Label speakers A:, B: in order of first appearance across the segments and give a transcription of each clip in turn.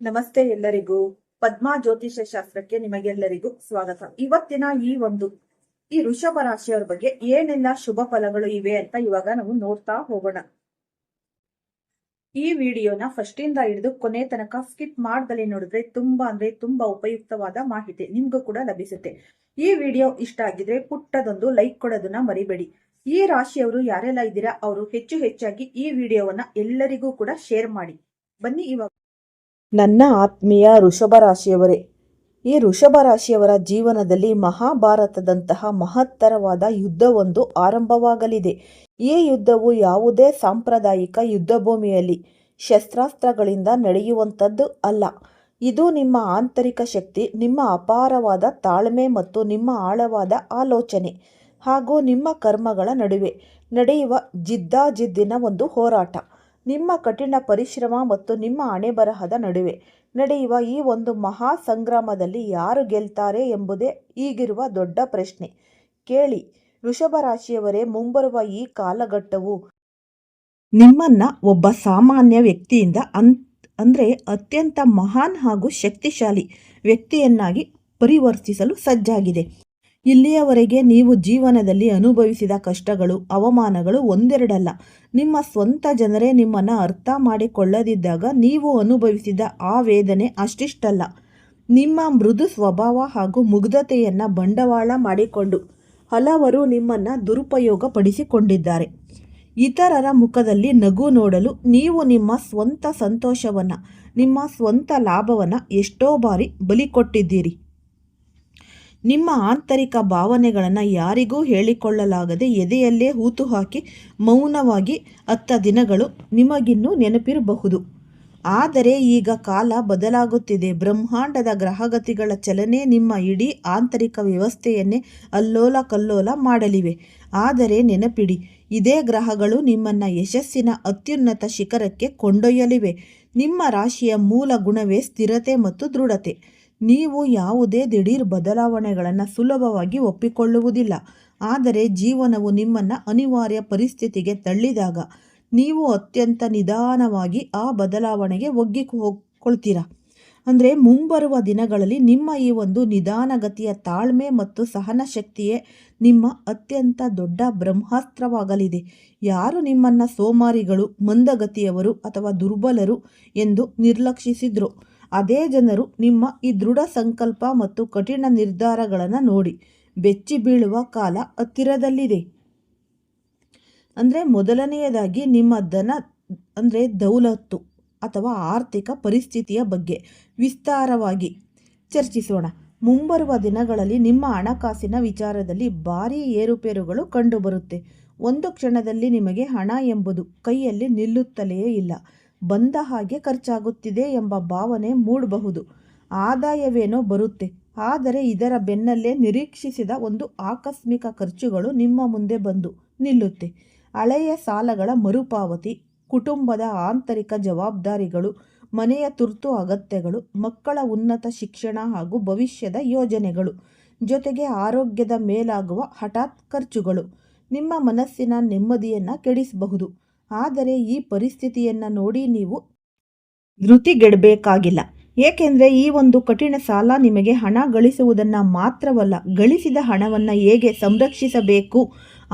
A: ನಮಸ್ತೆ ಎಲ್ಲರಿಗೂ. ಪದ್ಮಾ ಜ್ಯೋತಿಷ್ಯ ಶಾಸ್ತ್ರಕ್ಕೆ ನಿಮಗೆಲ್ಲರಿಗೂ ಸ್ವಾಗತ. ಇವತ್ತಿನ ಈ ವೃಷಭ ರಾಶಿಯವರ ಬಗ್ಗೆ ಏನೆಲ್ಲ ಶುಭ ಫಲಗಳು ಇವೆ ಅಂತ ಇವಾಗ ನಾವು ನೋಡ್ತಾ ಹೋಗೋಣ. ಈ ವಿಡಿಯೋನ ಫಸ್ಟ್ ಇಂದ ಹಿಡಿದು ಕೊನೆ ತನಕ ಸ್ಕಿಪ್ ಮಾಡ್ದಲೇ ನೋಡಿದ್ರೆ ತುಂಬಾ ಉಪಯುಕ್ತವಾದ ಮಾಹಿತಿ ನಿಮ್ಗೂ ಕೂಡ ಲಭಿಸುತ್ತೆ. ಈ ವಿಡಿಯೋ ಇಷ್ಟ ಆಗಿದ್ರೆ ಪುಟ್ಟದೊಂದು ಲೈಕ್ ಕೊಡೋದನ್ನ ಮರಿಬೇಡಿ. ಈ ರಾಶಿಯವರು ಯಾರೆಲ್ಲ ಇದ್ದೀರಾ ಅವರು ಹೆಚ್ಚಾಗಿ ಈ ವಿಡಿಯೋವನ್ನ ಎಲ್ಲರಿಗೂ ಕೂಡ ಶೇರ್ ಮಾಡಿ. ಬನ್ನಿ ಇವಾಗ ನನ್ನ ಆತ್ಮೀಯ ವೃಷಭ ರಾಶಿಯವರೇ, ಈ ವೃಷಭ ರಾಶಿಯವರ ಜೀವನದಲ್ಲಿ ಮಹಾಭಾರತದಂತಹ ಮಹತ್ತರವಾದ ಯುದ್ಧವೊಂದು ಆರಂಭವಾಗಲಿದೆ. ಈ ಯುದ್ಧವು ಯಾವುದೇ ಸಾಂಪ್ರದಾಯಿಕ ಯುದ್ಧಭೂಮಿಯಲ್ಲಿ ಶಸ್ತ್ರಾಸ್ತ್ರಗಳಿಂದ ನಡೆಯುವಂಥದ್ದು ಅಲ್ಲ. ಇದು ನಿಮ್ಮ ಆಂತರಿಕ ಶಕ್ತಿ, ನಿಮ್ಮ ಅಪಾರವಾದ ತಾಳ್ಮೆ ಮತ್ತು ನಿಮ್ಮ ಆಳವಾದ ಆಲೋಚನೆ ಹಾಗೂ ನಿಮ್ಮ ಕರ್ಮಗಳ ನಡುವೆ ನಡೆಯುವ ಜಿದ್ದಾಜಿದ್ದಿನ ಒಂದು ಹೋರಾಟ. ನಿಮ್ಮ ಕಠಿಣ ಪರಿಶ್ರಮ ಮತ್ತು ನಿಮ್ಮ ಹಣೆಬರಹದ ನಡುವೆ ನಡೆಯುವ ಈ ಒಂದು ಮಹಾ ಸಂಗ್ರಾಮದಲ್ಲಿ ಯಾರು ಗೆಲ್ತಾರೆ ಎಂಬುದೇ ಈಗಿರುವ ದೊಡ್ಡ ಪ್ರಶ್ನೆ. ಕೇಳಿ ವೃಷಭ ರಾಶಿಯವರೇ, ಮುಂಬರುವ ಈ ಕಾಲಘಟ್ಟವು ನಿಮ್ಮನ್ನ ಒಬ್ಬ ಸಾಮಾನ್ಯ ವ್ಯಕ್ತಿಯಿಂದ ಅಂದರೆ ಅತ್ಯಂತ ಮಹಾನ್ ಹಾಗೂ ಶಕ್ತಿಶಾಲಿ ವ್ಯಕ್ತಿಯನ್ನಾಗಿ ಪರಿವರ್ತಿಸಲು ಸಜ್ಜಾಗಿದೆ. ಇಲ್ಲಿಯವರೆಗೆ ನೀವು ಜೀವನದಲ್ಲಿ ಅನುಭವಿಸಿದ ಕಷ್ಟಗಳು, ಅವಮಾನಗಳು ಒಂದೆರಡಲ್ಲ. ನಿಮ್ಮ ಸ್ವಂತ ಜನರೇ ನಿಮ್ಮನ್ನು ಅರ್ಥ ಮಾಡಿಕೊಳ್ಳದಿದ್ದಾಗ ನೀವು ಅನುಭವಿಸಿದ ಆ ವೇದನೆ ಅಷ್ಟಿಷ್ಟಲ್ಲ. ನಿಮ್ಮ ಮೃದು ಸ್ವಭಾವ ಹಾಗೂ ಮುಗ್ಧತೆಯನ್ನು ಬಂಡವಾಳ ಮಾಡಿಕೊಂಡು ಹಲವರು ನಿಮ್ಮನ್ನು ದುರುಪಯೋಗ ಪಡಿಸಿಕೊಂಡಿದ್ದಾರೆ. ಇತರರ ಮುಖದಲ್ಲಿ ನಗು ನೋಡಲು ನೀವು ನಿಮ್ಮ ಸ್ವಂತ ಸಂತೋಷವನ್ನು, ನಿಮ್ಮ ಸ್ವಂತ ಲಾಭವನ್ನು ಎಷ್ಟೋ ಬಾರಿ ಬಲಿ ಕೊಟ್ಟಿದ್ದೀರಿ. ನಿಮ್ಮ ಆಂತರಿಕ ಭಾವನೆಗಳನ್ನು ಯಾರಿಗೂ ಹೇಳಿಕೊಳ್ಳಲಾಗದೆ ಎದೆಯಲ್ಲೇ ಹೂತು ಹಾಕಿ ಮೌನವಾಗಿ ಅತ್ತ ದಿನಗಳು ನಿಮಗಿನ್ನೂ ನೆನಪಿರಬಹುದು. ಆದರೆ ಈಗ ಕಾಲ ಬದಲಾಗುತ್ತಿದೆ. ಬ್ರಹ್ಮಾಂಡದ ಗ್ರಹಗತಿಗಳ ಚಲನೆ ನಿಮ್ಮ ಇಡೀ ಆಂತರಿಕ ವ್ಯವಸ್ಥೆಯನ್ನೇ ಅಲ್ಲೋಲ ಕಲ್ಲೋಲ ಮಾಡಲಿವೆ. ಆದರೆ ನೆನಪಿಡಿ, ಇದೇ ಗ್ರಹಗಳು ನಿಮ್ಮನ್ನು ಯಶಸ್ಸಿನ ಅತ್ಯುನ್ನತ ಶಿಖರಕ್ಕೆ ಕೊಂಡೊಯ್ಯಲಿವೆ. ನಿಮ್ಮ ರಾಶಿಯ ಮೂಲ ಗುಣವೇ ಸ್ಥಿರತೆ ಮತ್ತು ದೃಢತೆ. ನೀವು ಯಾವುದೇ ದಿಢೀರ್ ಬದಲಾವಣೆಗಳನ್ನು ಸುಲಭವಾಗಿ ಒಪ್ಪಿಕೊಳ್ಳುವುದಿಲ್ಲ. ಆದರೆ ಜೀವನವು ನಿಮ್ಮನ್ನು ಅನಿವಾರ್ಯ ಪರಿಸ್ಥಿತಿಗೆ ತಳ್ಳಿದಾಗ ನೀವು ಅತ್ಯಂತ ನಿಧಾನವಾಗಿ ಆ ಬದಲಾವಣೆಗೆ ಒಗ್ಗಿಕೊಳ್ತೀರಾ. ಅಂದರೆ ಮುಂಬರುವ ದಿನಗಳಲ್ಲಿ ನಿಮ್ಮ ಈ ಒಂದು ನಿಧಾನಗತಿಯ ತಾಳ್ಮೆ ಮತ್ತು ಸಹನ ಶಕ್ತಿಯೇ ನಿಮ್ಮ ಅತ್ಯಂತ ದೊಡ್ಡ ಬ್ರಹ್ಮಾಸ್ತ್ರವಾಗಲಿದೆ. ಯಾರು ನಿಮ್ಮನ್ನು ಸೋಮಾರಿಗಳು, ಮಂದಗತಿಯವರು ಅಥವಾ ದುರ್ಬಲರು ಎಂದು ನಿರ್ಲಕ್ಷಿಸಿದ್ರು, ಅದೇ ಜನರು ನಿಮ್ಮ ಈ ದೃಢ ಸಂಕಲ್ಪ ಮತ್ತು ಕಠಿಣ ನಿರ್ಧಾರಗಳನ್ನು ನೋಡಿ ಬೆಚ್ಚಿ ಬೀಳುವ ಕಾಲ ಹತ್ತಿರದಲ್ಲಿದೆ. ಅಂದರೆ ಮೊದಲನೆಯದಾಗಿ ನಿಮ್ಮ ದೌಲತ್ತು ಅಥವಾ ಆರ್ಥಿಕ ಪರಿಸ್ಥಿತಿಯ ಬಗ್ಗೆ ವಿಸ್ತಾರವಾಗಿ ಚರ್ಚಿಸೋಣ. ಮುಂಬರುವ ದಿನಗಳಲ್ಲಿ ನಿಮ್ಮ ಹಣಕಾಸಿನ ವಿಚಾರದಲ್ಲಿ ಭಾರೀ ಏರುಪೇರುಗಳು ಕಂಡುಬರುತ್ತೆ. ಒಂದು ಕ್ಷಣದಲ್ಲಿ ನಿಮಗೆ ಹಣ ಎಂಬುದು ಕೈಯಲ್ಲಿ ನಿಲ್ಲುತ್ತಲೇ ಇಲ್ಲ, ಬಂದ ಹಾಗೆ ಖರ್ಚಾಗುತ್ತಿದೆ ಎಂಬ ಭಾವನೆ ಮೂಡಬಹುದು. ಆದಾಯವೇನೋ ಬರುತ್ತೆ, ಆದರೆ ಇದರ ಬೆನ್ನಲ್ಲೇ ನಿರೀಕ್ಷಿಸಿದ ಒಂದು ಆಕಸ್ಮಿಕ ಖರ್ಚುಗಳು ನಿಮ್ಮ ಮುಂದೆ ಬಂದು ನಿಲ್ಲುತ್ತೆ. ಹಳೆಯ ಸಾಲಗಳ ಮರುಪಾವತಿ, ಕುಟುಂಬದ ಆಂತರಿಕ ಜವಾಬ್ದಾರಿಗಳು, ಮನೆಯ ತುರ್ತು ಅಗತ್ಯಗಳು, ಮಕ್ಕಳ ಉನ್ನತ ಶಿಕ್ಷಣ ಹಾಗೂ ಭವಿಷ್ಯದ ಯೋಜನೆಗಳು, ಜೊತೆಗೆ ಆರೋಗ್ಯದ ಮೇಲಾಗುವ ಹಠಾತ್ ಖರ್ಚುಗಳು ನಿಮ್ಮ ಮನಸ್ಸಿನ ನೆಮ್ಮದಿಯನ್ನು ಕೆಡಿಸಬಹುದು. ಆದರೆ ಈ ಪರಿಸ್ಥಿತಿಯನ್ನು ನೋಡಿ ನೀವು ಧೃತಿಗೆಡಬೇಕಾಗಿಲ್ಲ. ಏಕೆಂದರೆ ಈ ಒಂದು ಕಠಿಣ ಸಾಲ ನಿಮಗೆ ಹಣ ಗಳಿಸುವುದನ್ನು ಮಾತ್ರವಲ್ಲ, ಗಳಿಸಿದ ಹಣವನ್ನು ಹೇಗೆ ಸಂರಕ್ಷಿಸಬೇಕು,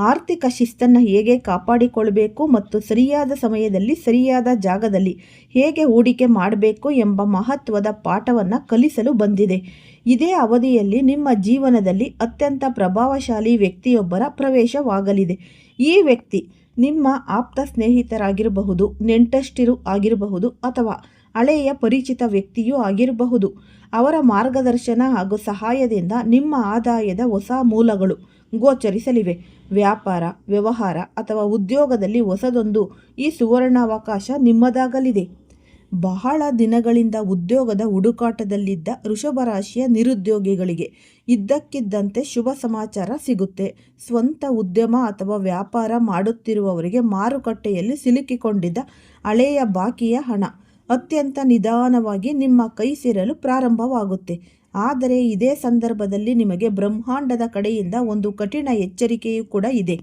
A: ಆರ್ಥಿಕ ಶಿಸ್ತನ್ನು ಹೇಗೆ ಕಾಪಾಡಿಕೊಳ್ಳಬೇಕು ಮತ್ತು ಸರಿಯಾದ ಸಮಯದಲ್ಲಿ ಸರಿಯಾದ ಜಾಗದಲ್ಲಿ ಹೇಗೆ ಹೂಡಿಕೆ ಮಾಡಬೇಕು ಎಂಬ ಮಹತ್ವದ ಪಾಠವನ್ನು ಕಲಿಸಲು ಬಂದಿದೆ. ಇದೇ ಅವಧಿಯಲ್ಲಿ ನಿಮ್ಮ ಜೀವನದಲ್ಲಿ ಅತ್ಯಂತ ಪ್ರಭಾವಶಾಲಿ ವ್ಯಕ್ತಿಯೊಬ್ಬರ ಪ್ರವೇಶವಾಗಲಿದೆ. ಈ ವ್ಯಕ್ತಿ ನಿಮ್ಮ ಆಪ್ತ ಸ್ನೇಹಿತರಾಗಿರಬಹುದು, ನೆಂಟಷ್ಟಿರು ಆಗಿರಬಹುದು ಅಥವಾ ಹಳೆಯ ಪರಿಚಿತ ವ್ಯಕ್ತಿಯೂ ಆಗಿರಬಹುದು. ಅವರ ಮಾರ್ಗದರ್ಶನ ಹಾಗೂ ಸಹಾಯದಿಂದ ನಿಮ್ಮ ಆದಾಯದ ಹೊಸ ಮೂಲಗಳು ಗೋಚರಿಸಲಿವೆ. ವ್ಯಾಪಾರ, ವ್ಯವಹಾರ ಅಥವಾ ಉದ್ಯೋಗದಲ್ಲಿ ಹೊಸದೊಂದು ಈ ಸುವರ್ಣಾವಕಾಶ ನಿಮ್ಮದಾಗಲಿದೆ. ಬಹಳ ದಿನಗಳಿಂದ ಉದ್ಯೋಗದ ಹುಡುಕಾಟದಲ್ಲಿದ್ದ ವೃಷಭ ರಾಶಿಯ ನಿರುದ್ಯೋಗಿಗಳಿಗೆ ಇದ್ದಕ್ಕಿದ್ದಂತೆ ಶುಭ ಸಮಾಚಾರ ಸಿಗುತ್ತೆ. ಸ್ವಂತ ಉದ್ಯಮ ಅಥವಾ ವ್ಯಾಪಾರ ಮಾಡುತ್ತಿರುವವರಿಗೆ ಮಾರುಕಟ್ಟೆಯಲ್ಲಿ ಸಿಲುಕಿಕೊಂಡಿದ್ದ ಹಳೆಯ ಬಾಕಿಯ ಹಣ ಅತ್ಯಂತ ನಿಧಾನವಾಗಿ ನಿಮ್ಮ ಕೈ ಸೇರಲು ಪ್ರಾರಂಭವಾಗುತ್ತೆ. ಆದರೆ ಇದೇ ಸಂದರ್ಭದಲ್ಲಿ ನಿಮಗೆ ಬ್ರಹ್ಮಾಂಡದ ಕಡೆಯಿಂದ ಒಂದು ಕಠಿಣ ಎಚ್ಚರಿಕೆಯೂ ಕೂಡ ಇದೆ.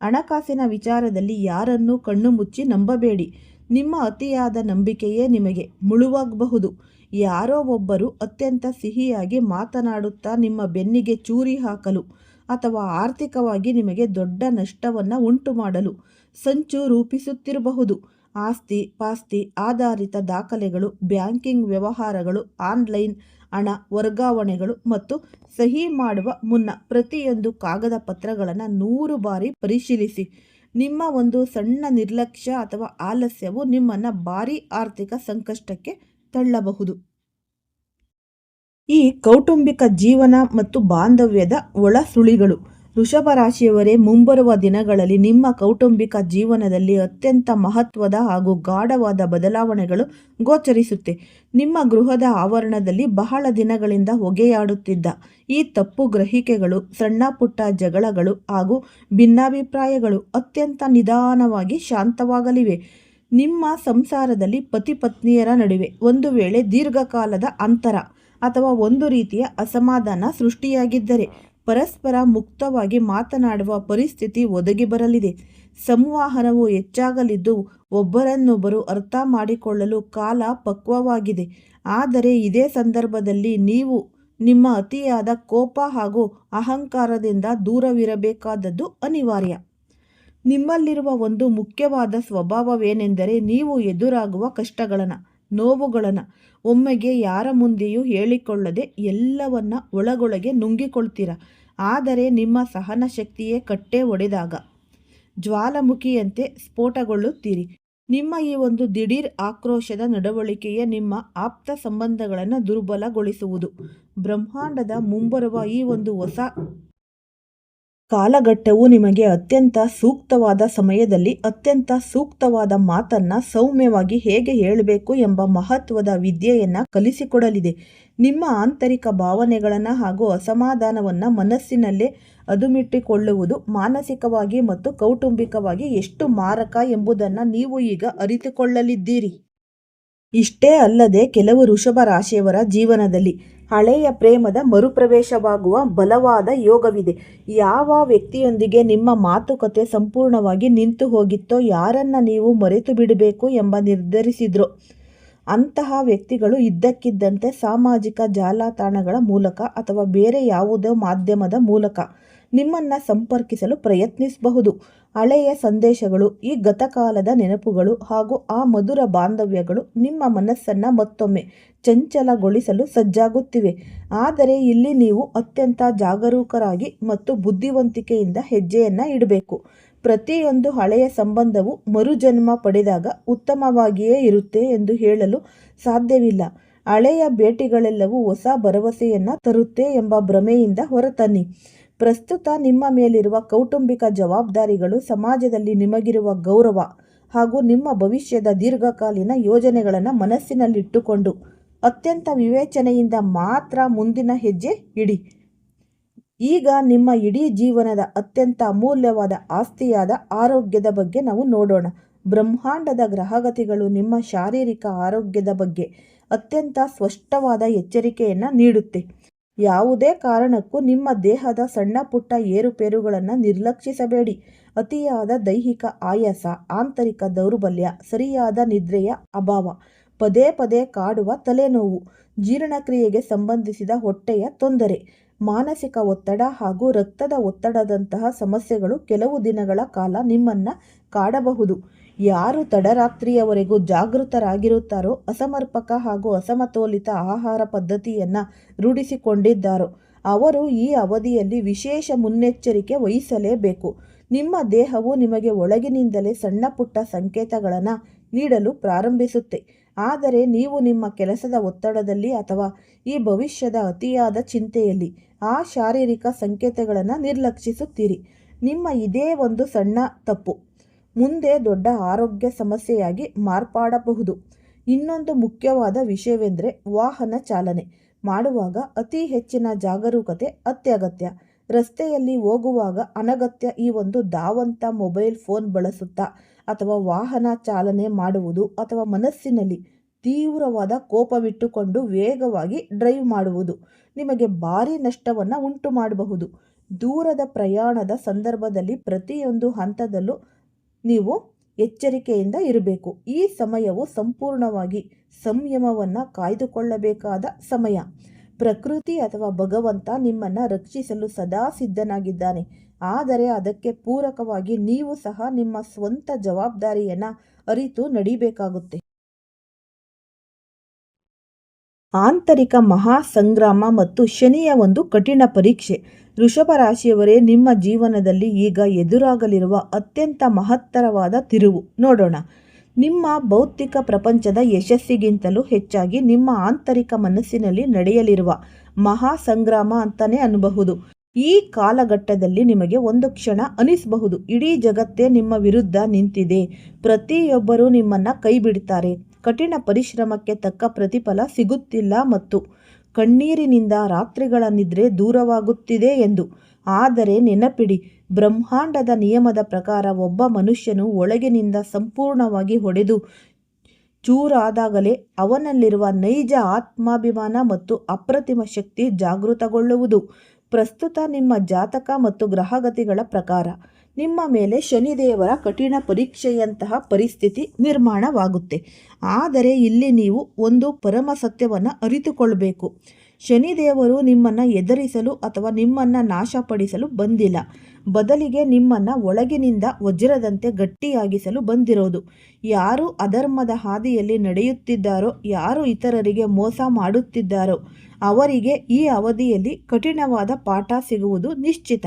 A: ಹಣಕಾಸಿನ ವಿಚಾರದಲ್ಲಿ ಯಾರನ್ನೂ ಕಣ್ಣು ಮುಚ್ಚಿ ನಂಬಬೇಡಿ. ನಿಮ್ಮ ಅತಿಯಾದ ನಂಬಿಕೆಯೇ ನಿಮಗೆ ಮುಳುವಾಗಬಹುದು. ಯಾರೋ ಒಬ್ಬರು ಅತ್ಯಂತ ಸಿಹಿಯಾಗಿ ಮಾತನಾಡುತ್ತಾ ನಿಮ್ಮ ಬೆನ್ನಿಗೆ ಚೂರಿ ಹಾಕಲು ಅಥವಾ ಆರ್ಥಿಕವಾಗಿ ನಿಮಗೆ ದೊಡ್ಡ ನಷ್ಟವನ್ನು ಉಂಟು ಮಾಡಲು ಸಂಚು ರೂಪಿಸುತ್ತಿರಬಹುದು. ಆಸ್ತಿ ಪಾಸ್ತಿ ಆಧಾರಿತ ದಾಖಲೆಗಳು, ಬ್ಯಾಂಕಿಂಗ್ ವ್ಯವಹಾರಗಳು, ಆನ್ಲೈನ್ ಹಣ ವರ್ಗಾವಣೆಗಳು ಮತ್ತು ಸಹಿ ಮಾಡುವ ಮುನ್ನ ಪ್ರತಿಯೊಂದು ಕಾಗದ ಪತ್ರಗಳನ್ನು 100 ಬಾರಿ ಪರಿಶೀಲಿಸಿ. ನಿಮ್ಮ ಒಂದು ಸಣ್ಣ ನಿರ್ಲಕ್ಷ್ಯ ಅಥವಾ ಆಲಸ್ಯವು ನಿಮ್ಮನ್ನು ಭಾರೀ ಆರ್ಥಿಕ ಸಂಕಷ್ಟಕ್ಕೆ ತಳ್ಳಬಹುದು. ಈ ಕೌಟುಂಬಿಕ ಜೀವನ ಮತ್ತು ಬಾಂಧವ್ಯದ ಒಳಸುಳಿಗಳು. ವೃಷಭ ರಾಶಿಯವರೇ, ಮುಂಬರುವ ದಿನಗಳಲ್ಲಿ ನಿಮ್ಮ ಕೌಟುಂಬಿಕ ಜೀವನದಲ್ಲಿ ಅತ್ಯಂತ ಮಹತ್ವದ ಹಾಗೂ ಗಾಢವಾದ ಬದಲಾವಣೆಗಳು ಗೋಚರಿಸುತ್ತೆ. ನಿಮ್ಮ ಗೃಹದ ಆವರಣದಲ್ಲಿ ಬಹಳ ದಿನಗಳಿಂದ ಹೊಗೆಯಾಡುತ್ತಿದ್ದ ಈ ತಪ್ಪು ಗ್ರಹಿಕೆಗಳು, ಸಣ್ಣ ಪುಟ್ಟ ಜಗಳಗಳು ಹಾಗೂ ಭಿನ್ನಾಭಿಪ್ರಾಯಗಳು ಅತ್ಯಂತ ನಿಧಾನವಾಗಿ ಶಾಂತವಾಗಲಿವೆ. ನಿಮ್ಮ ಸಂಸಾರದಲ್ಲಿ ಪತಿ ಪತ್ನಿಯರ ನಡುವೆ ಒಂದು ವೇಳೆ ದೀರ್ಘಕಾಲದ ಅಂತರ ಅಥವಾ ಒಂದು ರೀತಿಯ ಅಸಮಾಧಾನ ಸೃಷ್ಟಿಯಾಗಿದ್ದರೆ ಪರಸ್ಪರ ಮುಕ್ತವಾಗಿ ಮಾತನಾಡುವ ಪರಿಸ್ಥಿತಿ ಒದಗಿ ಬರಲಿದೆ. ಸಂವಹನವು ಹೆಚ್ಚಾಗಲಿದ್ದು ಒಬ್ಬರನ್ನೊಬ್ಬರು ಅರ್ಥ ಮಾಡಿಕೊಳ್ಳಲು ಕಾಲ ಪಕ್ವವಾಗಿದೆ. ಆದರೆ ಇದೇ ಸಂದರ್ಭದಲ್ಲಿ ನೀವು ನಿಮ್ಮ ಅತಿಯಾದ ಕೋಪ ಹಾಗೂ ಅಹಂಕಾರದಿಂದ ದೂರವಿರಬೇಕಾದದ್ದು ಅನಿವಾರ್ಯ. ನಿಮ್ಮಲ್ಲಿರುವ ಒಂದು ಮುಖ್ಯವಾದ ಸ್ವಭಾವವೇನೆಂದರೆ ನೀವು ಎದುರಾಗುವ ಕಷ್ಟಗಳನ್ನು, ನೋವುಗಳನ್ನು ಒಮ್ಮೆಗೆ ಯಾರ ಮುಂದೆಯೂ ಹೇಳಿಕೊಳ್ಳದೆ ಎಲ್ಲವನ್ನ ಒಳಗೊಳಗೆ ನುಂಗಿಕೊಳ್ತೀರ. ಆದರೆ ನಿಮ್ಮ ಸಹನ ಶಕ್ತಿಯೇ ಕಟ್ಟೆ ಒಡೆದಾಗ ಜ್ವಾಲಾಮುಖಿಯಂತೆ ಸ್ಫೋಟಗೊಳ್ಳುತ್ತೀರಿ. ನಿಮ್ಮ ಈ ಒಂದು ದಿಢೀರ್ ಆಕ್ರೋಶದ ನಡವಳಿಕೆಯೇ ನಿಮ್ಮ ಆಪ್ತ ಸಂಬಂಧಗಳನ್ನು ದುರ್ಬಲಗೊಳಿಸುವುದು. ಬ್ರಹ್ಮಾಂಡದ ಮುಂಬರುವ ಈ ಒಂದು ಹೊಸ ಕಾಲಘಟ್ಟವು ನಿಮಗೆ ಅತ್ಯಂತ ಸೂಕ್ತವಾದ ಸಮಯದಲ್ಲಿ ಅತ್ಯಂತ ಸೂಕ್ತವಾದ ಮಾತನ್ನ ಸೌಮ್ಯವಾಗಿ ಹೇಗೆ ಹೇಳಬೇಕು ಎಂಬ ಮಹತ್ವದ ವಿದ್ಯೆಯನ್ನು ಕಲಿಸಿಕೊಡಲಿದೆ. ನಿಮ್ಮ ಆಂತರಿಕ ಭಾವನೆಗಳನ್ನು ಹಾಗೂ ಅಸಮಾಧಾನವನ್ನು ಮನಸ್ಸಿನಲ್ಲೇ ಅದುಮಿಟ್ಟುಕೊಳ್ಳುವುದು ಮಾನಸಿಕವಾಗಿ ಮತ್ತು ಕೌಟುಂಬಿಕವಾಗಿ ಎಷ್ಟು ಮಾರಕ ಎಂಬುದನ್ನು ನೀವು ಈಗ ಅರಿತುಕೊಳ್ಳಲಿದ್ದೀರಿ. ಇಷ್ಟೇ ಅಲ್ಲದೆ ಕೆಲವು ವೃಷಭ ರಾಶಿಯವರ ಜೀವನದಲ್ಲಿ ಹಳೆಯ ಪ್ರೇಮದ ಮರುಪ್ರವೇಶವಾಗುವ ಬಲವಾದ ಯೋಗವಿದೆ. ಯಾವ ವ್ಯಕ್ತಿಯೊಂದಿಗೆ ನಿಮ್ಮ ಮಾತುಕತೆ ಸಂಪೂರ್ಣವಾಗಿ ನಿಂತು ಹೋಗಿತ್ತೋ, ಯಾರನ್ನ ನೀವು ಮರೆತು ಬಿಡಬೇಕು ಎಂಬ ನಿರ್ಧರಿಸಿದ್ರೋ ಅಂತಹ ವ್ಯಕ್ತಿಗಳು ಇದ್ದಕ್ಕಿದ್ದಂತೆ ಸಾಮಾಜಿಕ ಜಾಲತಾಣಗಳ ಮೂಲಕ ಅಥವಾ ಬೇರೆ ಯಾವುದೋ ಮಾಧ್ಯಮದ ಮೂಲಕ ನಿಮ್ಮನ್ನು ಸಂಪರ್ಕಿಸಲು ಪ್ರಯತ್ನಿಸಬಹುದು. ಹಳೆಯ ಸಂದೇಶಗಳು, ಈ ಗತಕಾಲದ ನೆನಪುಗಳು ಹಾಗೂ ಆ ಮಧುರ ಬಾಂಧವ್ಯಗಳು ನಿಮ್ಮ ಮನಸ್ಸನ್ನು ಮತ್ತೊಮ್ಮೆ ಚಂಚಲಗೊಳಿಸಲು ಸಜ್ಜಾಗುತ್ತಿವೆ. ಆದರೆ ಇಲ್ಲಿ ನೀವು ಅತ್ಯಂತ ಜಾಗರೂಕರಾಗಿ ಮತ್ತು ಬುದ್ಧಿವಂತಿಕೆಯಿಂದ ಹೆಜ್ಜೆಯನ್ನು ಇಡಬೇಕು. ಪ್ರತಿಯೊಂದು ಹಳೆಯ ಸಂಬಂಧವು ಮರುಜನ್ಮ ಪಡೆದಾಗ ಉತ್ತಮವಾಗಿಯೇ ಇರುತ್ತೆ ಎಂದು ಹೇಳಲು ಸಾಧ್ಯವಿಲ್ಲ. ಹಳೆಯ ಭೇಟಿಗಳೆಲ್ಲವೂ ಹೊಸ ಭರವಸೆಯನ್ನು ತರುತ್ತೆ ಎಂಬ ಭ್ರಮೆಯಿಂದ ಹೊರತನ್ನಿ. ಪ್ರಸ್ತುತ ನಿಮ್ಮ ಮೇಲಿರುವ ಕೌಟುಂಬಿಕ ಜವಾಬ್ದಾರಿಗಳು, ಸಮಾಜದಲ್ಲಿ ನಿಮಗಿರುವ ಗೌರವ ಹಾಗೂ ನಿಮ್ಮ ಭವಿಷ್ಯದ ದೀರ್ಘಕಾಲೀನ ಯೋಜನೆಗಳನ್ನು ಮನಸ್ಸಿನಲ್ಲಿಟ್ಟುಕೊಂಡು ಅತ್ಯಂತ ವಿವೇಚನೆಯಿಂದ ಮಾತ್ರ ಮುಂದಿನ ಹೆಜ್ಜೆ ಇಡಿ. ಈಗ ನಿಮ್ಮ ಇಡೀ ಜೀವನದ ಅತ್ಯಂತ ಅಮೂಲ್ಯವಾದ ಆಸ್ತಿಯಾದ ಆರೋಗ್ಯದ ಬಗ್ಗೆ ನಾವು ನೋಡೋಣ. ಬ್ರಹ್ಮಾಂಡದ ಗ್ರಹಗತಿಗಳು ನಿಮ್ಮ ಶಾರೀರಿಕ ಆರೋಗ್ಯದ ಬಗ್ಗೆ ಅತ್ಯಂತ ಸ್ಪಷ್ಟವಾದ ಎಚ್ಚರಿಕೆಯನ್ನು ನೀಡುತ್ತೆ. ಯಾವುದೇ ಕಾರಣಕ್ಕೂ ನಿಮ್ಮ ದೇಹದ ಸಣ್ಣ ಪುಟ್ಟ ಏರುಪೇರುಗಳನ್ನು ನಿರ್ಲಕ್ಷಿಸಬೇಡಿ. ಅತಿಯಾದ ದೈಹಿಕ ಆಯಾಸ, ಆಂತರಿಕ ದೌರ್ಬಲ್ಯ, ಸರಿಯಾದ ನಿದ್ರೆಯ ಅಭಾವ, ಪದೇ ಪದೇ ಕಾಡುವ ತಲೆನೋವು, ಜೀರ್ಣಕ್ರಿಯೆಗೆ ಸಂಬಂಧಿಸಿದ ಹೊಟ್ಟೆಯ ತೊಂದರೆ, ಮಾನಸಿಕ ಒತ್ತಡ ಹಾಗೂ ರಕ್ತದ ಒತ್ತಡದಂತಹ ಸಮಸ್ಯೆಗಳು ಕೆಲವು ದಿನಗಳ ಕಾಲ ನಿಮ್ಮನ್ನು ಕಾಡಬಹುದು. ಯಾರು ತಡರಾತ್ರಿಯವರೆಗೂ ಜಾಗೃತರಾಗಿರುತ್ತಾರೋ, ಅಸಮರ್ಪಕ ಹಾಗೂ ಅಸಮತೋಲಿತ ಆಹಾರ ಪದ್ಧತಿಯನ್ನು ರೂಢಿಸಿಕೊಂಡಿದ್ದಾರೋ ಅವರು ಈ ಅವಧಿಯಲ್ಲಿ ವಿಶೇಷ ಮುನ್ನೆಚ್ಚರಿಕೆ ವಹಿಸಲೇಬೇಕು. ನಿಮ್ಮ ದೇಹವು ನಿಮಗೆ ಒಳಗಿನಿಂದಲೇ ಸಣ್ಣ ಪುಟ್ಟ ಸಂಕೇತಗಳನ್ನು ನೀಡಲು ಪ್ರಾರಂಭಿಸುತ್ತೆ. ಆದರೆ ನೀವು ನಿಮ್ಮ ಕೆಲಸದ ಒತ್ತಡದಲ್ಲಿ ಅಥವಾ ಈ ಭವಿಷ್ಯದ ಅತಿಯಾದ ಚಿಂತೆಯಲ್ಲಿ ಆ ಶಾರೀರಿಕ ಸಂಕೇತಗಳನ್ನು ನಿರ್ಲಕ್ಷಿಸುತ್ತೀರಿ. ನಿಮ್ಮ ಇದೇ ಒಂದು ಸಣ್ಣ ತಪ್ಪು ಮುಂದೆ ದೊಡ್ಡ ಆರೋಗ್ಯ ಸಮಸ್ಯೆಯಾಗಿ ಮಾರ್ಪಾಡಬಹುದು. ಇನ್ನೊಂದು ಮುಖ್ಯವಾದ ವಿಷಯವೆಂದರೆ ವಾಹನ ಚಾಲನೆ ಮಾಡುವಾಗ ಅತಿ ಹೆಚ್ಚಿನ ಜಾಗರೂಕತೆ ಅತ್ಯಗತ್ಯ. ರಸ್ತೆಯಲ್ಲಿ ಹೋಗುವಾಗ ಅನಗತ್ಯ ಈ ಒಂದು ಧಾವಂತ ಮೊಬೈಲ್ ಫೋನ್ ಬಳಸುತ್ತಾ ಅಥವಾ ವಾಹನ ಚಾಲನೆ ಮಾಡುವುದು ಅಥವಾ ಮನಸ್ಸಿನಲ್ಲಿ ತೀವ್ರವಾದ ಕೋಪವಿಟ್ಟುಕೊಂಡು ವೇಗವಾಗಿ ಡ್ರೈವ್ ಮಾಡುವುದು ನಿಮಗೆ ಭಾರೀ ನಷ್ಟವನ್ನು ಉಂಟು ಮಾಡಬಹುದು. ದೂರದ ಪ್ರಯಾಣದ ಸಂದರ್ಭದಲ್ಲಿ ಪ್ರತಿಯೊಂದು ಹಂತದಲ್ಲೂ ನೀವು ಎಚ್ಚರಿಕೆಯಿಂದ ಇರಬೇಕು. ಈ ಸಮಯವು ಸಂಪೂರ್ಣವಾಗಿ ಸಂಯಮವನ್ನು ಕಾಯ್ದುಕೊಳ್ಳಬೇಕಾದ ಸಮಯ. ಪ್ರಕೃತಿ ಅಥವಾ ಭಗವಂತ ನಿಮ್ಮನ್ನು ರಕ್ಷಿಸಲು ಸದಾ ಸಿದ್ಧನಾಗಿದ್ದಾನೆ. ಆದರೆ ಅದಕ್ಕೆ ಪೂರಕವಾಗಿ ನೀವು ಸಹ ನಿಮ್ಮ ಸ್ವಂತ ಜವಾಬ್ದಾರಿಯನ್ನು ಅರಿತು ನಡಿಬೇಕಾಗುತ್ತೆ. ಆಂತರಿಕ ಮಹಾ ಸಂಗ್ರಾಮ ಮತ್ತು ಶನಿಯ ಒಂದು ಕಠಿಣ ಪರೀಕ್ಷೆ. ವೃಷಭ ರಾಶಿಯವರೇ, ನಿಮ್ಮ ಜೀವನದಲ್ಲಿ ಈಗ ಎದುರಾಗಲಿರುವ ಅತ್ಯಂತ ಮಹತ್ತರವಾದ ತಿರುವು ನೋಡೋಣ. ನಿಮ್ಮ ಭೌತಿಕ ಪ್ರಪಂಚದ ಯಶಸ್ಸಿಗಿಂತಲೂ ಹೆಚ್ಚಾಗಿ ನಿಮ್ಮ ಆಂತರಿಕ ಮನಸ್ಸಿನಲ್ಲಿ ನಡೆಯಲಿರುವ ಮಹಾ ಸಂಗ್ರಾಮ ಅಂತಾನೆ ಅನ್ನಬಹುದು. ಈ ಕಾಲಘಟ್ಟದಲ್ಲಿ ನಿಮಗೆ ಒಂದು ಕ್ಷಣ ಅನಿಸಬಹುದು, ಇಡೀ ಜಗತ್ತೇ ನಿಮ್ಮ ವಿರುದ್ಧ ನಿಂತಿದೆ, ಪ್ರತಿಯೊಬ್ಬರೂ ನಿಮ್ಮನ್ನು ಕೈ ಬಿಡ್ತಾರೆ, ಕಠಿಣ ಪರಿಶ್ರಮಕ್ಕೆ ತಕ್ಕ ಪ್ರತಿಫಲ ಸಿಗುತ್ತಿಲ್ಲ ಮತ್ತು ಕಣ್ಣೀರಿನಿಂದ ರಾತ್ರಿಗಳ ನಿದ್ರೆ ದೂರವಾಗುತ್ತಿದೆ ಎಂದು. ಆದರೆ ನೆನಪಿಡಿ, ಬ್ರಹ್ಮಾಂಡದ ನಿಯಮದ ಪ್ರಕಾರ ಒಬ್ಬ ಮನುಷ್ಯನು ಒಳಗಿನಿಂದ ಸಂಪೂರ್ಣವಾಗಿ ಒಡೆದು ಚೂರಾದಾಗಲೇ ಅವನಲ್ಲಿರುವ ನೈಜ ಆತ್ಮಾಭಿಮಾನ ಮತ್ತು ಅಪ್ರತಿಮ ಶಕ್ತಿ ಜಾಗೃತಗೊಳ್ಳುವುದು. ಪ್ರಸ್ತುತ ನಿಮ್ಮ ಜಾತಕ ಮತ್ತು ಗ್ರಹಗತಿಗಳ ಪ್ರಕಾರ ನಿಮ್ಮ ಮೇಲೆ ಶನಿದೇವರ ಕಠಿಣ ಪರೀಕ್ಷೆಯಂತಹ ಪರಿಸ್ಥಿತಿ ನಿರ್ಮಾಣವಾಗುತ್ತೆ. ಆದರೆ ಇಲ್ಲಿ ನೀವು ಒಂದು ಪರಮ ಸತ್ಯವನ್ನು ಅರಿತುಕೊಳ್ಬೇಕು. ಶನಿದೇವರು ನಿಮ್ಮನ್ನು ಎದುರಿಸಲು ಅಥವಾ ನಿಮ್ಮನ್ನು ನಾಶಪಡಿಸಲು ಬಂದಿಲ್ಲ, ಬದಲಿಗೆ ನಿಮ್ಮನ್ನು ಒಳಗಿನಿಂದ ವಜ್ರದಂತೆ ಗಟ್ಟಿಯಾಗಿಸಲು ಬಂದಿರೋದು. ಯಾರು ಅಧರ್ಮದ ಹಾದಿಯಲ್ಲಿ ನಡೆಯುತ್ತಿದ್ದಾರೋ, ಯಾರು ಇತರರಿಗೆ ಮೋಸ ಮಾಡುತ್ತಿದ್ದಾರೋ ಅವರಿಗೆ ಈ ಅವಧಿಯಲ್ಲಿ ಕಠಿಣವಾದ ಪಾಠ ಸಿಗುವುದು ನಿಶ್ಚಿತ.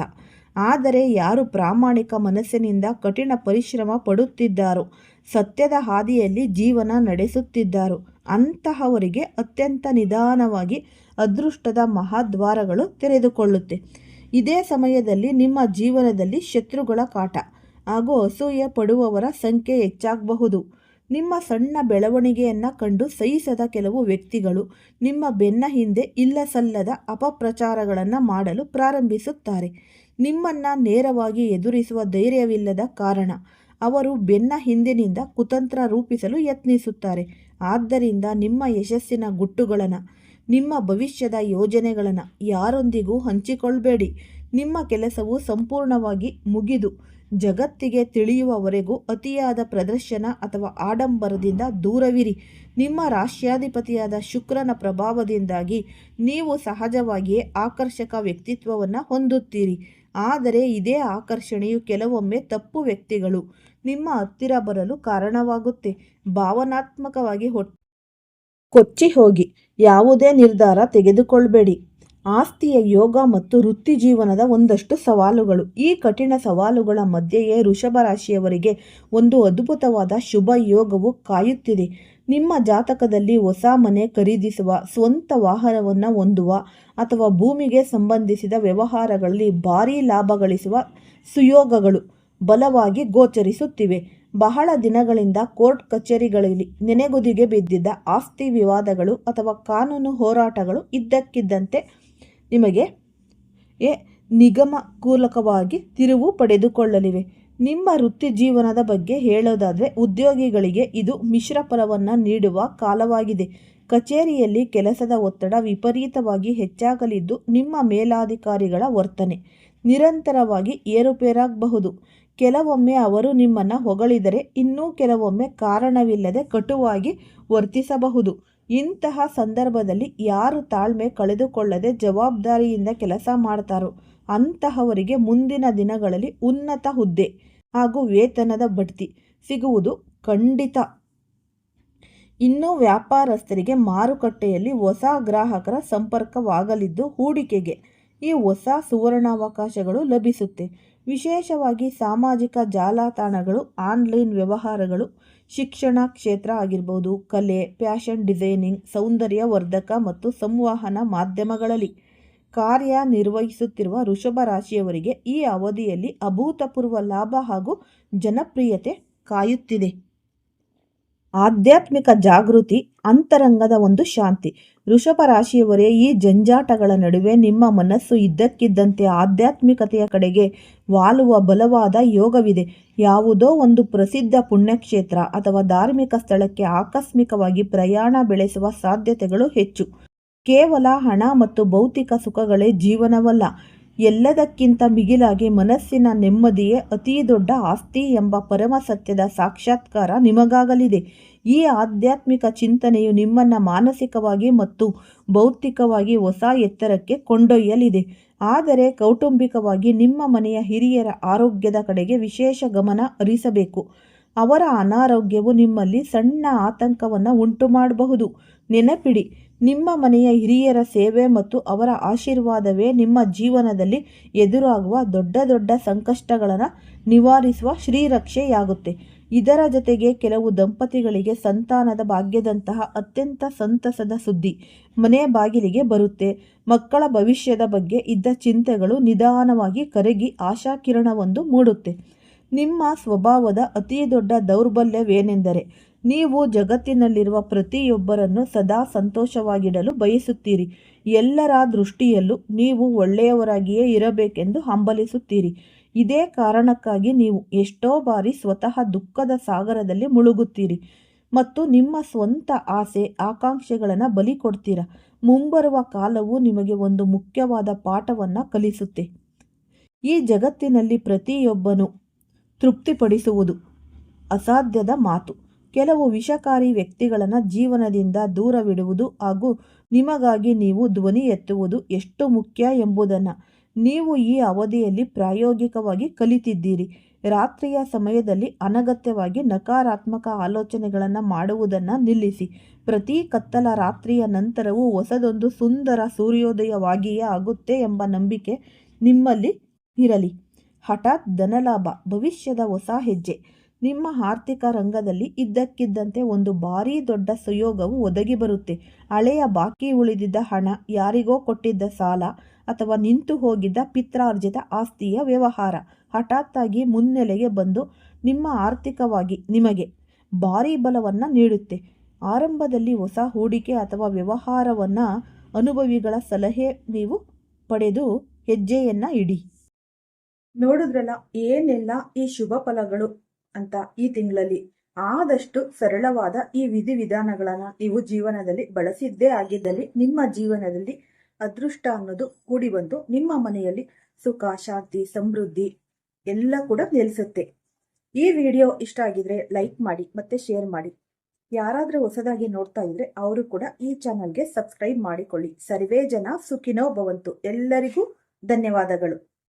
A: ಆದರೆ ಯಾರು ಪ್ರಾಮಾಣಿಕ ಮನಸ್ಸಿನಿಂದ ಕಠಿಣ ಪರಿಶ್ರಮ ಪಡುತ್ತಿದ್ದಾರೋ, ಸತ್ಯದ ಹಾದಿಯಲ್ಲಿ ಜೀವನ ನಡೆಸುತ್ತಿದ್ದಾರೋ ಅಂತಹವರಿಗೆ ಅತ್ಯಂತ ನಿಧಾನವಾಗಿ ಅದೃಷ್ಟದ ಮಹಾದ್ವಾರಗಳು ತೆರೆದುಕೊಳ್ಳುತ್ತೆ. ಇದೇ ಸಮಯದಲ್ಲಿ ನಿಮ್ಮ ಜೀವನದಲ್ಲಿ ಶತ್ರುಗಳ ಕಾಟ ಹಾಗೂ ಅಸೂಯೆ ಪಡುವವರ ಸಂಖ್ಯೆ ಹೆಚ್ಚಾಗಬಹುದು. ನಿಮ್ಮ ಸಣ್ಣ ಬೆಳವಣಿಗೆಯನ್ನು ಕಂಡು ಸಹಿಸದ ಕೆಲವು ವ್ಯಕ್ತಿಗಳು ನಿಮ್ಮ ಬೆನ್ನ ಹಿಂದೆ ಇಲ್ಲಸಲ್ಲದ ಅಪಪ್ರಚಾರಗಳನ್ನು ಮಾಡಲು ಪ್ರಾರಂಭಿಸುತ್ತಾರೆ. ನಿಮ್ಮನ್ನು ನೇರವಾಗಿ ಎದುರಿಸುವ ಧೈರ್ಯವಿಲ್ಲದ ಕಾರಣ ಅವರು ಬೆನ್ನ ಹಿಂದಿನಿಂದ ಕುತಂತ್ರ ರೂಪಿಸಲು ಯತ್ನಿಸುತ್ತಾರೆ. ಆದ್ದರಿಂದ ನಿಮ್ಮ ಯಶಸ್ಸಿನ ಗುಟ್ಟುಗಳನ್ನು, ನಿಮ್ಮ ಭವಿಷ್ಯದ ಯೋಜನೆಗಳನ್ನು ಯಾರೊಂದಿಗೂ ಹಂಚಿಕೊಳ್ಳಬೇಡಿ. ನಿಮ್ಮ ಕೆಲಸವು ಸಂಪೂರ್ಣವಾಗಿ ಮುಗಿದು ಜಗತ್ತಿಗೆ ತಿಳಿಯುವವರೆಗೂ ಅತಿಯಾದ ಪ್ರದರ್ಶನ ಅಥವಾ ಆಡಂಬರದಿಂದ ದೂರವಿರಿ. ನಿಮ್ಮ ರಾಶ್ಯಾಧಿಪತಿಯಾದ ಶುಕ್ರನ ಪ್ರಭಾವದಿಂದಾಗಿ ನೀವು ಸಹಜವಾಗಿಯೇ ಆಕರ್ಷಕ ವ್ಯಕ್ತಿತ್ವವನ್ನು ಹೊಂದುತ್ತೀರಿ. ಆದರೆ ಇದೇ ಆಕರ್ಷಣೆಯು ಕೆಲವೊಮ್ಮೆ ತಪ್ಪು ವ್ಯಕ್ತಿಗಳು ನಿಮ್ಮ ಹತ್ತಿರ ಬರಲು ಕಾರಣವಾಗುತ್ತೆ. ಭಾವನಾತ್ಮಕವಾಗಿ ಕೊಚ್ಚಿ ಹೋಗಿ ಯಾವುದೇ ನಿರ್ಧಾರ ತೆಗೆದುಕೊಳ್ಬೇಡಿ. ಆಸ್ತಿಯ ಯೋಗ ಮತ್ತು ವೃತ್ತಿ ಜೀವನದ ಒಂದಷ್ಟು ಸವಾಲುಗಳು. ಈ ಕಠಿಣ ಸವಾಲುಗಳ ಮಧ್ಯೆಯೇ ವೃಷಭ ರಾಶಿಯವರಿಗೆ ಒಂದು ಅದ್ಭುತವಾದ ಶುಭ ಯೋಗವು ಕಾಯುತ್ತಿದೆ. ನಿಮ್ಮ ಜಾತಕದಲ್ಲಿ ಹೊಸ ಮನೆ ಖರೀದಿಸುವ, ಸ್ವಂತ ವಾಹನವನ್ನು ಹೊಂದುವ ಅಥವಾ ಭೂಮಿಗೆ ಸಂಬಂಧಿಸಿದ ವ್ಯವಹಾರಗಳಲ್ಲಿ ಭಾರೀ ಲಾಭ ಗಳಿಸುವ ಸುಯೋಗಗಳು ಬಲವಾಗಿ ಗೋಚರಿಸುತ್ತಿವೆ. ಬಹಳ ದಿನಗಳಿಂದ ಕೋರ್ಟ್ ಕಚೇರಿಗಳಲ್ಲಿ ನೆನೆಗುದಿಗೆ ಬಿದ್ದಿದ್ದ ಆಸ್ತಿ ವಿವಾದಗಳು ಅಥವಾ ಕಾನೂನು ಹೋರಾಟಗಳು ಇದ್ದಕ್ಕಿದ್ದಂತೆ ನಿಮಗೆ ನಿಗಮಕೂಲಕವಾಗಿ ತಿರುವು ಪಡೆದುಕೊಳ್ಳಲಿವೆ. ನಿಮ್ಮ ವೃತ್ತಿ ಜೀವನದ ಬಗ್ಗೆ ಹೇಳೋದಾದರೆ, ಉದ್ಯೋಗಿಗಳಿಗೆ ಇದು ಮಿಶ್ರ ಫಲವನ್ನು ನೀಡುವ ಕಾಲವಾಗಿದೆ. ಕಚೇರಿಯಲ್ಲಿ ಕೆಲಸದ ಒತ್ತಡ ವಿಪರೀತವಾಗಿ ಹೆಚ್ಚಾಗಲಿದ್ದು, ನಿಮ್ಮ ಮೇಲಾಧಿಕಾರಿಗಳ ವರ್ತನೆ ನಿರಂತರವಾಗಿ ಏರುಪೇರಾಗಬಹುದು. ಕೆಲವೊಮ್ಮೆ ಅವರು ನಿಮ್ಮನ್ನು ಹೊಗಳಿದರೆ, ಇನ್ನೂ ಕೆಲವೊಮ್ಮೆ ಕಾರಣವಿಲ್ಲದೆ ಕಟುವಾಗಿ ವರ್ತಿಸಬಹುದು. ಇಂತಹ ಸಂದರ್ಭದಲ್ಲಿ ಯಾರು ತಾಳ್ಮೆ ಕಳೆದುಕೊಳ್ಳದೆ ಜವಾಬ್ದಾರಿಯಿಂದ ಕೆಲಸ ಮಾಡ್ತಾರೋ ಅಂತಹವರಿಗೆ ಮುಂದಿನ ದಿನಗಳಲ್ಲಿ ಉನ್ನತ ಹುದ್ದೆ ಹಾಗೂ ವೇತನದ ಬಡ್ತಿ ಸಿಗುವುದು ಖಂಡಿತ. ಇನ್ನು ವ್ಯಾಪಾರಸ್ಥರಿಗೆ ಮಾರುಕಟ್ಟೆಯಲ್ಲಿ ಹೊಸ ಗ್ರಾಹಕರ ಸಂಪರ್ಕವಾಗಲಿದ್ದು, ಹೂಡಿಕೆಗೆ ಈ ಹೊಸ ಸುವರ್ಣಾವಕಾಶಗಳು ಲಭಿಸುತ್ತೆ. ವಿಶೇಷವಾಗಿ ಸಾಮಾಜಿಕ ಜಾಲತಾಣಗಳು, ಆನ್ಲೈನ್ ವ್ಯವಹಾರಗಳು, ಶಿಕ್ಷಣ ಕ್ಷೇತ್ರ ಆಗಿರ್ಬೋದು, ಕಲೆ, ಫ್ಯಾಷನ್ ಡಿಸೈನಿಂಗ್, ಸೌಂದರ್ಯವರ್ಧಕ ಮತ್ತು ಸಂವಹನ ಮಾಧ್ಯಮಗಳಲ್ಲಿ ಕಾರ್ಯನಿರ್ವಹಿಸುತ್ತಿರುವ ವೃಷಭ ರಾಶಿಯವರಿಗೆ ಈ ಅವಧಿಯಲ್ಲಿ ಅಭೂತಪೂರ್ವ ಲಾಭ ಹಾಗೂ ಜನಪ್ರಿಯತೆ ಕಾಯುತ್ತಿದೆ. ಆಧ್ಯಾತ್ಮಿಕ ಜಾಗೃತಿ, ಅಂತರಂಗದ ಒಂದು ಶಾಂತಿ. ವೃಷಭ ರಾಶಿಯವರೇ, ಈ ಜಂಜಾಟಗಳ ನಡುವೆ ನಿಮ್ಮ ಮನಸ್ಸು ಇದ್ದಕ್ಕಿದ್ದಂತೆ ಆಧ್ಯಾತ್ಮಿಕತೆಯ ಕಡೆಗೆ ವಾಲುವ ಬಲವಾದ ಯೋಗವಿದೆ. ಯಾವುದೋ ಒಂದು ಪ್ರಸಿದ್ಧ ಪುಣ್ಯಕ್ಷೇತ್ರ ಅಥವಾ ಧಾರ್ಮಿಕ ಸ್ಥಳಕ್ಕೆ ಆಕಸ್ಮಿಕವಾಗಿ ಪ್ರಯಾಣ ಬೆಳೆಸುವ ಸಾಧ್ಯತೆಗಳು ಹೆಚ್ಚು. ಕೇವಲ ಹಣ ಮತ್ತು ಭೌತಿಕ ಸುಖಗಳೇ ಜೀವನವಲ್ಲ. ಎಲ್ಲದಕ್ಕಿಂತ ಮಿಗಿಲಾಗಿ ಮನಸ್ಸಿನ ನೆಮ್ಮದಿಯೇ ಅತೀ ದೊಡ್ಡ ಆಸ್ತಿ ಎಂಬ ಪರಮ ಸತ್ಯದ ಸಾಕ್ಷಾತ್ಕಾರ ನಿಮಗಾಗಲಿದೆ. ಈ ಆಧ್ಯಾತ್ಮಿಕ ಚಿಂತನೆಯು ನಿಮ್ಮನ್ನು ಮಾನಸಿಕವಾಗಿ ಮತ್ತು ಭೌತಿಕವಾಗಿ ಹೊಸ ಎತ್ತರಕ್ಕೆ ಕೊಂಡೊಯ್ಯಲಿದೆ. ಆದರೆ ಕೌಟುಂಬಿಕವಾಗಿ ನಿಮ್ಮ ಮನೆಯ ಹಿರಿಯರ ಆರೋಗ್ಯದ ಕಡೆಗೆ ವಿಶೇಷ ಗಮನ ಹರಿಸಬೇಕು. ಅವರ ಅನಾರೋಗ್ಯವು ನಿಮ್ಮಲ್ಲಿ ಸಣ್ಣ ಆತಂಕವನ್ನು ಉಂಟು ಮಾಡಬಹುದು. ನೆನಪಿಡಿ, ನಿಮ್ಮ ಮನೆಯ ಹಿರಿಯರ ಸೇವೆ ಮತ್ತು ಅವರ ಆಶೀರ್ವಾದವೇ ನಿಮ್ಮ ಜೀವನದಲ್ಲಿ ಎದುರಾಗುವ ದೊಡ್ಡ ದೊಡ್ಡ ಸಂಕಷ್ಟಗಳನ್ನು ನಿವಾರಿಸುವ ಶ್ರೀರಕ್ಷೆಯಾಗುತ್ತೆ. ಇದರ ಜೊತೆಗೆ ಕೆಲವು ದಂಪತಿಗಳಿಗೆ ಸಂತಾನದ ಭಾಗ್ಯದಂತಹ ಅತ್ಯಂತ ಸಂತಸದ ಸುದ್ದಿ ಮನೆ ಬಾಗಿಲಿಗೆ ಬರುತ್ತೆ. ಮಕ್ಕಳ ಭವಿಷ್ಯದ ಬಗ್ಗೆ ಇದ್ದ ಚಿಂತೆಗಳು ನಿಧಾನವಾಗಿ ಕರಗಿ ಆಶಾಕಿರಣವೊಂದು ಮೂಡುತ್ತೆ. ನಿಮ್ಮ ಸ್ವಭಾವದ ಅತಿ ದೊಡ್ಡ ದೌರ್ಬಲ್ಯವೇನೆಂದರೆ ನೀವು ಜಗತ್ತಿನಲ್ಲಿರುವ ಪ್ರತಿಯೊಬ್ಬರನ್ನು ಸದಾ ಸಂತೋಷವಾಗಿಡಲು ಬಯಸುತ್ತೀರಿ. ಎಲ್ಲರ ದೃಷ್ಟಿಯಲ್ಲೂ ನೀವು ಒಳ್ಳೆಯವರಾಗಿಯೇ ಇರಬೇಕೆಂದು ಹಂಬಲಿಸುತ್ತೀರಿ. ಇದೇ ಕಾರಣಕ್ಕಾಗಿ ನೀವು ಎಷ್ಟೋ ಬಾರಿ ಸ್ವತಃ ದುಃಖದ ಸಾಗರದಲ್ಲಿ ಮುಳುಗುತ್ತೀರಿ ಮತ್ತು ನಿಮ್ಮ ಸ್ವಂತ ಆಸೆ ಆಕಾಂಕ್ಷೆಗಳನ್ನು ಬಲಿ ಕೊಡ್ತೀರ. ಮುಂಬರುವ ಕಾಲವು ನಿಮಗೆ ಒಂದು ಮುಖ್ಯವಾದ ಪಾಠವನ್ನು ಕಲಿಸುತ್ತೆ. ಈ ಜಗತ್ತಿನಲ್ಲಿ ಪ್ರತಿಯೊಬ್ಬನು ತೃಪ್ತಿಪಡಿಸುವುದು ಅಸಾಧ್ಯದ ಮಾತು. ಕೆಲವು ವಿಷಕಾರಿ ವ್ಯಕ್ತಿಗಳನ್ನು ಜೀವನದಿಂದ ದೂರವಿಡುವುದು ಹಾಗೂ ನಿಮಗಾಗಿ ನೀವು ಧ್ವನಿ ಎತ್ತುವುದು ಎಷ್ಟು ಮುಖ್ಯ ಎಂಬುದನ್ನು ನೀವು ಈ ಅವಧಿಯಲ್ಲಿ ಪ್ರಾಯೋಗಿಕವಾಗಿ ಕಲಿತಿದ್ದೀರಿ. ರಾತ್ರಿಯ ಸಮಯದಲ್ಲಿ ಅನಗತ್ಯವಾಗಿ ನಕಾರಾತ್ಮಕ ಆಲೋಚನೆಗಳನ್ನು ಮಾಡುವುದನ್ನು ನಿಲ್ಲಿಸಿ. ಪ್ರತಿ ಕತ್ತಲ ರಾತ್ರಿಯ ನಂತರವೂ ಹೊಸದೊಂದು ಸುಂದರ ಸೂರ್ಯೋದಯವಾಗಿಯೇ ಆಗುತ್ತೆ ಎಂಬ ನಂಬಿಕೆ ನಿಮ್ಮಲ್ಲಿ ಇರಲಿ. ಹಠಾತ್ ಧನಲಾಭ, ಭವಿಷ್ಯದ ಹೊಸ ಹೆಜ್ಜೆ. ನಿಮ್ಮ ಆರ್ಥಿಕ ರಂಗದಲ್ಲಿ ಇದ್ದಕ್ಕಿದ್ದಂತೆ ಒಂದು ಭಾರೀ ದೊಡ್ಡ ಸುಯೋಗವು ಒದಗಿ ಬರುತ್ತೆ. ಹಳೆಯ ಬಾಕಿ ಉಳಿದಿದ್ದ ಹಣ, ಯಾರಿಗೋ ಕೊಟ್ಟಿದ್ದ ಸಾಲ ಅಥವಾ ನಿಂತು ಹೋಗಿದ್ದ ಪಿತ್ರಾರ್ಜಿತ ಆಸ್ತಿಯ ವ್ಯವಹಾರ ಹಠಾತ್ತಾಗಿ ಮುನ್ನೆಲೆಗೆ ಬಂದು ನಿಮ್ಮ ಆರ್ಥಿಕವಾಗಿ ನಿಮಗೆ ಭಾರೀ ಬಲವನ್ನು ನೀಡುತ್ತೆ. ಆರಂಭದಲ್ಲಿ ಹೊಸ ಹೂಡಿಕೆ ಅಥವಾ ವ್ಯವಹಾರವನ್ನು ಅನುಭವಿಗಳ ಸಲಹೆ ನೀವು ಪಡೆದು ಹೆಜ್ಜೆಯನ್ನು ಇಡಿ. ನೋಡಿದ್ರಲ್ಲ ಏನೆಲ್ಲ ಈ ಶುಭ ಫಲಗಳು ಅಂತ. ಈ ತಿಂಗಳಲ್ಲಿ ಆದಷ್ಟು ಸರಳವಾದ ಈ ವಿಧಿವಿಧಾನಗಳನ್ನು ನೀವು ಜೀವನದಲ್ಲಿ ಬಳಸಿದ್ದೇ ಆಗಿದ್ದಲ್ಲಿ ನಿಮ್ಮ ಜೀವನದಲ್ಲಿ ಅದೃಷ್ಟ ಅನ್ನೋದು ಕೂಡಿ ಬಂದು ನಿಮ್ಮ ಮನೆಯಲ್ಲಿ ಸುಖ, ಶಾಂತಿ, ಸಮೃದ್ಧಿ ಎಲ್ಲ ಕೂಡ ನೆಲೆಸುತ್ತೆ. ಈ ವಿಡಿಯೋ ಇಷ್ಟ ಆಗಿದ್ರೆ ಲೈಕ್ ಮಾಡಿ ಮತ್ತೆ ಶೇರ್ ಮಾಡಿ. ಯಾರಾದರೂ ಹೊಸದಾಗಿ ನೋಡ್ತಾ ಇದ್ರೆ ಅವರು ಕೂಡ ಈ ಚಾನಲ್ಗೆ ಸಬ್ಸ್ಕ್ರೈಬ್ ಮಾಡಿಕೊಳ್ಳಿ. ಸರ್ವೇ ಜನ ಸುಖಿನೋ ಭವಂತು. ಎಲ್ಲರಿಗೂ ಧನ್ಯವಾದಗಳು.